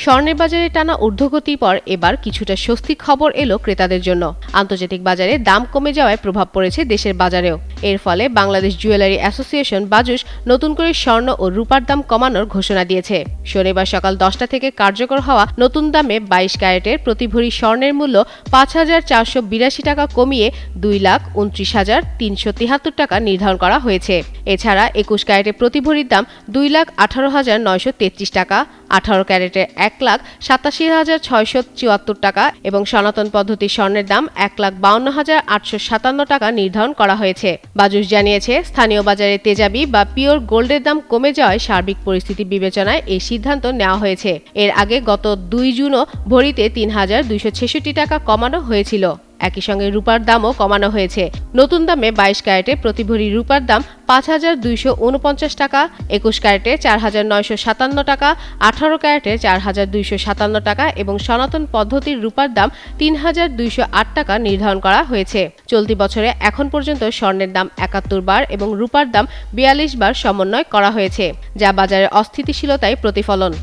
স্বর্ণের বাজারে টানা ঊর্ধ্বগতির পর এবার কিছুটা স্বস্তির খবর এলো ক্রেতাদের জন্য। আন্তর্জাতিক বাজারে দাম কমে যাওয়ায় প্রভাব পড়েছে দেশের বাজারেও। এর ফলে বাংলাদেশ জুয়েলারি অ্যাসোসিয়েশন বাজুস নতুন করে স্বর্ণ ও রূপার দাম কমানোর ঘোষণা দিয়েছে। শনিবার সকাল 10টা থেকে কার্যকর হওয়া নতুন দামে 22 ক্যারেটের প্রতি ভরি স্বর্ণের মূল্য 5,482 টাকা কমিয়ে 2,29,373 টাকা নির্ধারণ করা হয়েছে। এছাড়া 21 ক্যারেটের প্রতি ভরির দাম 2,18,933 টাকা, 18 ক্যারেটের 1,87,674 টাকা এবং সনাতন পদ্ধতির স্বর্ণের দাম 1,52,857 টাকা নির্ধারণ করা হয়েছে। বাজুস জানিয়েছে, স্থানীয় বাজারে তেজাবি বা পিওর গোল্ডের দাম কমে যাওয়ায় সার্বিক পরিস্থিতি বিবেচনায় এই সিদ্ধান্ত নেওয়া হয়েছে। এর আগে গত 2 জুনও ভরিতে 3,266 টাকা কমানো হয়েছিল। একই সঙ্গে রূপার দামও কমানো হয়েছে। নতুন দামে 22 ক্যারেটে প্রতি ভরি রূপার দাম 5,249 টাকা, 21 ক্যারেটে 4,957 টাকা, 18 ক্যারেটে 4,257 টাকা এবং সনাতন পদ্ধতির রূপার দাম 3,208 টাকা নির্ধারণ করা হয়েছে। চলতি বছরে এখন পর্যন্ত স্বর্ণের দাম 71 বার এবং রূপার দাম 42 বার সমন্বয় করা হয়েছে, যা বাজারের অস্থিতিশীলতায় প্রতিফলন।